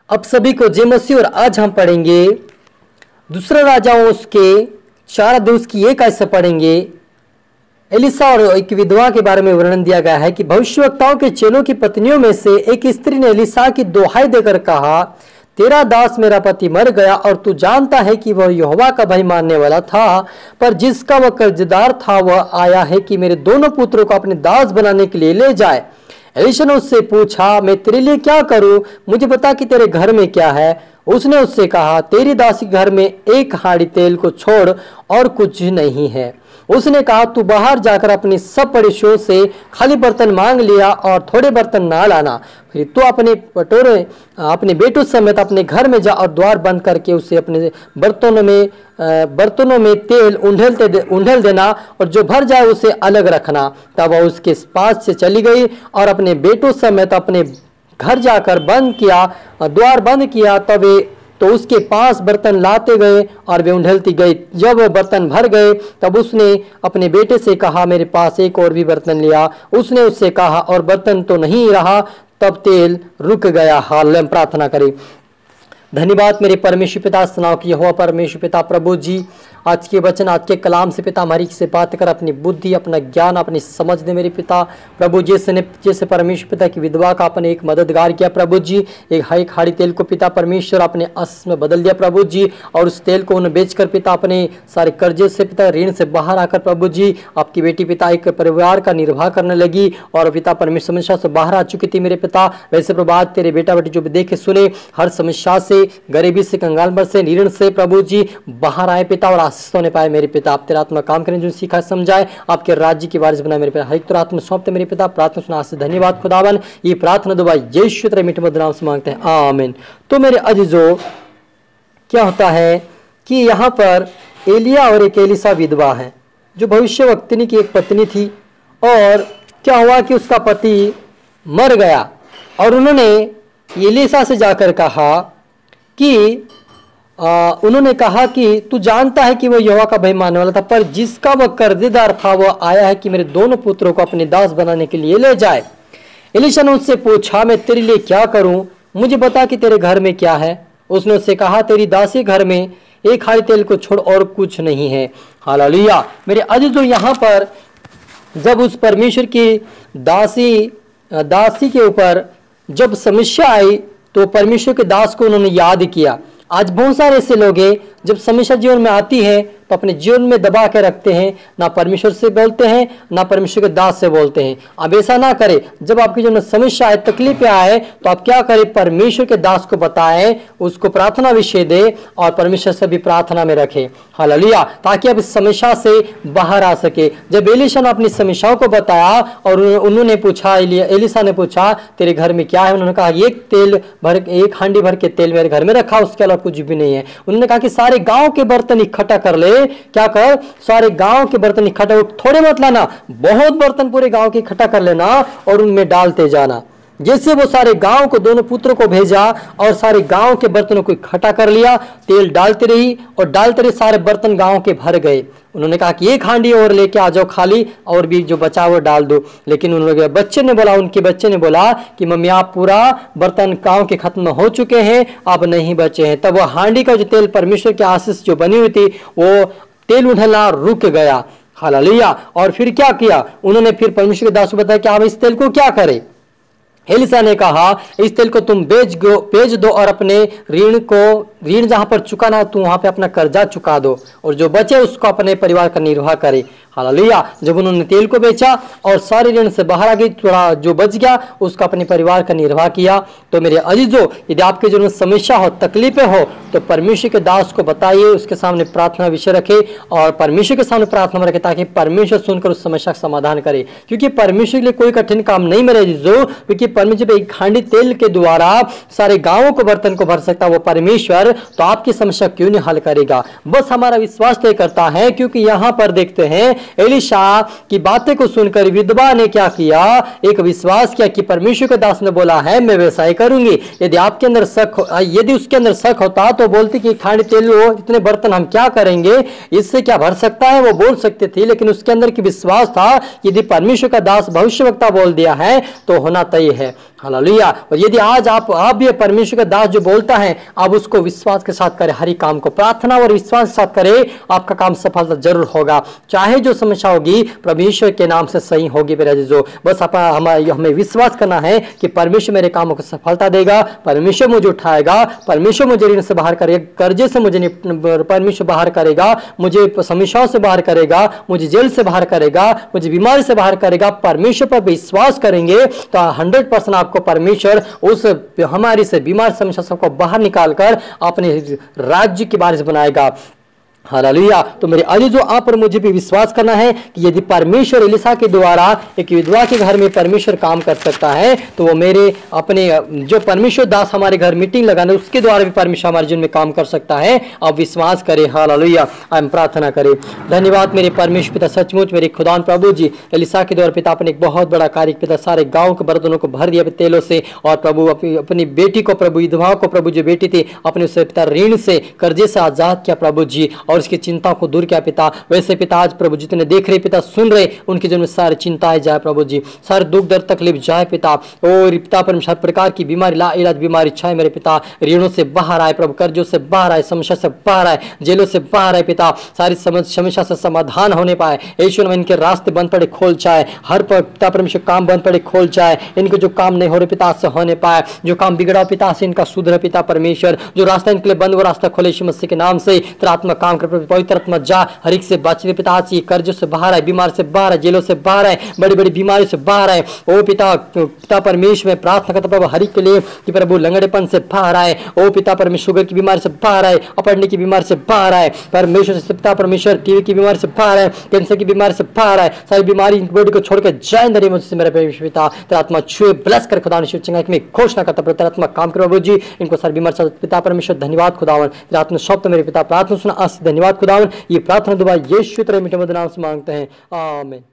अब सभी को जय मसीह। और आज हम पढ़ेंगे दूसरा राजाओं उसके 4 दिवस की एक ऐसे पढ़ेंगे। एलिसा और एक विधवा के बारे में वर्णन दिया गया है कि भविष्यवक्ताओं के चेलों की पत्नियों में से एक स्त्री ने एलिसा की दोहाई देकर कहा, तेरा दास मेरा पति मर गया और तू जानता है कि वह यहोवा का भय मानने वाला था, पर जिसका वह कर्जदार था वह आया है कि मेरे दोनों पुत्रों को अपने दास बनाने के लिए ले जाए। एलिशा ने उससे पूछा, मैं तेरे लिए क्या करूं? मुझे बता कि तेरे घर में क्या है। उसने उससे कहा, तेरी दासी घर में एक हांडी तेल को छोड़ और कुछ नहीं है। उसने कहा, तू बाहर जाकर अपनी सब पड़ोसियों से खाली बर्तन मांग लिया और थोड़े बर्तन ना लाना। फिर तू अपने बेटों समेत अपने घर में जा और द्वार बंद करके उसे अपने बर्तनों में तेल उंडेल देना और जो भर जाए उसे अलग रखना। तब वह उसके पास से चली गई और अपने बेटों समेत अपने घर जाकर द्वार बंद किया। तब वे तो उसके पास बर्तन लाते गए और वे उंडेलती गई। जब वह बर्तन भर गए तब उसने अपने बेटे से कहा, मेरे पास एक और भी बर्तन लिया। उसने उससे कहा, और बर्तन तो नहीं रहा। तब तेल रुक गया। हालेलुया। प्रार्थना करें। धन्यवाद मेरे परमेश्वर पिता, सुनाओ कि यहोवा परमेश्वर पिता प्रभु जी, आज के वचन आज के कलाम से पिता हमारी से बात कर, अपनी बुद्धि अपना ज्ञान अपनी समझ दे मेरे पिता प्रभु। जैसे परमेश्वर पिता की विधवा का अपने एक मददगार किया प्रभु जी, एक हाड़ी तेल को पिता परमेश्वर अपने अस में बदल दिया प्रभु जी, और उस तेल को उन्हें बेचकर पिता अपने सारे कर्जे से पिता ऋण से बाहर आकर प्रभु जी आपकी बेटी पिता एक परिवार का निर्वाह करने लगी और पिता परमेश्वर समस्या से बाहर आ चुकी थी मेरे पिता। वैसे प्रभु आज तेरे बेटा बेटी जो भी देखे सुने हर समस्या से, गरीबी से, कंगाल भर से, ऋण से प्रभु जी बाहर आए पिता और आशीष होने पाए मेरे पिता। आप तेरा आत्मा काम करें, जो सीखा समझाए, आपके राज्य की वारिस बनाए मेरे पिता। हर एक तो आत्मा सौंपते मेरे पिता। प्रार्थना सुना से धन्यवाद खुदावन। ये प्रार्थना दुआ यीशु तेरे मीठे मधुर नाम से मांगते हैं, आमीन। तो मेरे अजीजों, क्या होता है कि यहाँ पर एलिया और एक एलिसा विधवा है जो भविष्यवक्तिनी की एक पत्नी थी। और क्या हुआ कि उसका पति मर गया और उन्होंने एलिसा से जाकर कहा कि उन्होंने कहा कि तू जानता है कि वह यहोवा का भय मानने वाला था, पर जिसका वह कर्जदार था वह आया है कि मेरे दोनों पुत्रों को अपने दास बनाने के लिए ले जाए। एलिशा ने उससे पूछा, मैं तेरे लिए क्या करूं? मुझे बता कि तेरे घर में क्या है। उसने उससे कहा, तेरी दासी घर में एक हाड़ी तेल को छोड़ और कुछ नहीं है। हालेलुया। मेरे अजीजों, यहाँ पर जब उस परमेश्वर की दासी के ऊपर जब समस्या आई तो परमेश्वर के दास को उन्होंने याद किया। आज बहुत सारे ऐसे लोग हैं जब समस्या जीवन में आती है तो अपने जीवन में दबा के रखते हैं, ना परमेश्वर से बोलते हैं ना परमेश्वर के दास से बोलते हैं। अब ऐसा ना करें। जब आपके जीवन में समस्या आए, तकलीफें आए तो आप क्या करें? परमेश्वर के दास को बताएं, उसको प्रार्थना विषय दे और परमेश्वर से भी प्रार्थना में रखें। हालेलुया। ताकि आप इस समस्या से बाहर आ सके। जब एलिशा ने अपनी समस्याओं को बताया और उन्होंने पूछा, एलिशा ने पूछा तेरे घर में क्या है? उन्होंने कहा एक हांडी भर के तेल मेरे घर में रखा, उसके अलावा कुछ भी नहीं है। उन्होंने कहा कि सारे गांव के बर्तन इकट्ठा कर ले। क्या कर? सारे गांव के बर्तन इकट्ठा, थोड़े मत लाना, बहुत बर्तन पूरे गांव के इकट्ठा कर लेना और उनमें डालते जाना। जैसे वो सारे गांव को, दोनों पुत्रों को भेजा और सारे गांव के बर्तनों को इकट्ठा कर लिया, तेल डालती रही और डालते रही, सारे बर्तन गांव के भर गए। उन्होंने कहा कि एक हांडी और लेके आ जाओ खाली, और भी जो बचा वो डाल दो। लेकिन उन्होंने उनके बच्चे ने बोला कि मम्मी आप पूरा बर्तन गांव के खत्म हो चुके हैं, अब नहीं बचे हैं। तब वो हांडी का जो तेल परमेश्वर की आशीष जो बनी हुई थी वो तेल उड़ना रुक गया। हालेलुया। और फिर क्या किया? उन्होंने फिर परमेश्वर के दास को बताया कि आप इस तेल को क्या करें। एलिसा ने कहा, इस तेल को तुम बेच दो और अपने ऋण जहां पर चुकाना तू वहां पे अपना कर्जा चुका दो, और जो बचे उसको अपने परिवार का निर्वाह करे। हालेलुया। जब उन्होंने तेल को बेचा और सारे ऋण से बाहर आ गई, थोड़ा जो बच गया उसका अपने परिवार का निर्वाह किया। तो मेरे अजीजों, यदि आपके जीवन में समस्या हो, तकलीफें हो, तो परमेश्वर के दास को बताइए, उसके सामने प्रार्थना विषय रखे और परमेश्वर के सामने प्रार्थना में रखे, ताकि परमेश्वर सुनकर उस समस्या का समाधान करे। क्योंकि परमेश्वर के लिए कोई कठिन काम नहीं मेरे अजीजों, क्योंकि परमेश्वर एक हांडी तेल के द्वारा सारे गांवों को बर्तन को भर सकता वो परमेश्वर, तो आपकी समस्या क्यों नहीं हल करेगा? बस हमारा विश्वास तय करता है। क्योंकि यहाँ पर देखते हैं एलिशा की बातें को सुनकर विधवा ने क्या किया, एक विश्वास किया कि परमेश्वर के दास ने बोला है मैं वैसा ही करूंगी। यदि आपके अंदर शक, यदि उसके अंदर शक होता तो बोलती कि खाने तेल हो, इतने बर्तन हम क्या करेंगे, इससे क्या भर सकता है, वो बोल सकती थी। लेकिन उसके अंदर की विश्वास था यदि परमेश्वर का दास भविष्यवक्ता बोल दिया है तो होना तय है। हालेलुया। और यदि आज आप भी परमेश्वर का दास जो बोलता है, आप उसको विश्वास के साथ करें, हर काम को प्रार्थना और विश्वास के साथ करें, आपका काम सफलता जरूर होगा। चाहे जो समस्या होगी परमेश्वर के नाम से सही होगी मेरा जीजो। बस हमें विश्वास करना है कि परमेश्वर मेरे कामों को सफलता देगा, परमेश्वर मुझे उठाएगा, परमेश्वर मुझे ऋण से बाहर करेगा, कर्जे से मुझे परमेश्वर बाहर करेगा, मुझे समस्याओं से बाहर करेगा, मुझे जेल से बाहर करेगा, मुझे बीमारी से बाहर करेगा। परमेश्वर पर विश्वास करेंगे तो 100% आपको परमेश्वर उस हमारी से बीमार समस्या सबको बाहर निकालकर अपने राज्य के वारिस बनाएगा। हालेलुया। तो मेरे अजीजों, आप और मुझे भी विश्वास करना है कि यदि परमेश्वर एलिशा के द्वारा एक विधवा के घर में परमेश्वर काम कर सकता है तो वो मेरे अपने जो परमेश्वर दास हमारे घर मीटिंग लगाने उसके द्वारा भी परमेश्वर हमारे जीवन में काम कर सकता है। आप विश्वास करें। हालेलुया। हम प्रार्थना करें। धन्यवाद मेरे परमेश्वर पिता, सचमुच मेरे खुदा प्रभु जी, एलिशा के द्वारा पिता आपने एक बहुत बड़ा कार्य पिता सारे गाँव के बर्तनों को भर दिया तेलों से, और प्रभु अपनी बेटी को, प्रभु विधवा को, प्रभु जो बेटी थी अपने उसे पिता ऋण से कर्जे से आजाद किया प्रभु जी, और उसकी चिंता को दूर किया पिता। वैसे पिता आज प्रभु जितने देख रहे पिता, सुन रहे, उनके जीवन में सारी चिंताएं जाए प्रभु जी, सारे दुख दर्द तकलीफ जाए पिता। और पिता परमेश्वर हर प्रकार की बीमारी ला इलाज बीमारी छाए मेरे पिता, ऋणों से बाहर आए प्रभु, कर्जों से बाहर आए, समस्या से बाहर आए, जेलों से बाहर आए पिता, सारी समस्या से समाधान होने पाए। यीशु में इनके रास्ते बंद पड़े खोल चाहे, हर पिता परमेश्वर काम बंद पड़े खोल चाहे, इनके जो काम नहीं हो रहे पिता से होने पाए, जो काम बिगड़ा पिता से इनका सुधरे पिता परमेश्वर, जो रास्ता इनके लिए बंद वो रास्ता खोले यीशु मसीह के नाम से। तेरा आत्मा काम कर, पवित्र आत्मा जा, हर एक से बातचीत पिता, कर्जों से बाहर आए, बीमार से बाहर आए, जेलों से बाहर आए, बड़ी बड़ी बीमारी से बाहर आए। ओ पिता परमेश्वर में प्रार्थना करता प्रभु हर एक के लिए कि प्रभु लंगड़ेपन से बाहर आए, ओ पिता परमेश्वर शुगर की बीमारी से बाहर आए, अपड़ने की बीमारी से बाहर आए परमेश्वर से, पिता परमेश्वर टीवी की बीमारी से बाहर आए, कैंसर की बीमारी से बाहर आए, सारी बीमारी बॉडी को छोड़कर जाए नरी मुझसे मेरे परमेश्वर पिता। तेरा आत्मा छुए ब्लेस कर खुदा में घोषणा करता प्रभु, तेरा आत्मा काम कर प्रभु जी, इनको सारी बीमारी से पिता परमेश्वर धन्यवाद खुदावन। तेरा आत्मा शब्द मेरे पिता प्रार्थना सुना, धन्यवाद खुदावन। ये प्रार्थना दुआ यीशु तेरे मीठे मधुर नाम से मांगते हैं, आमीन।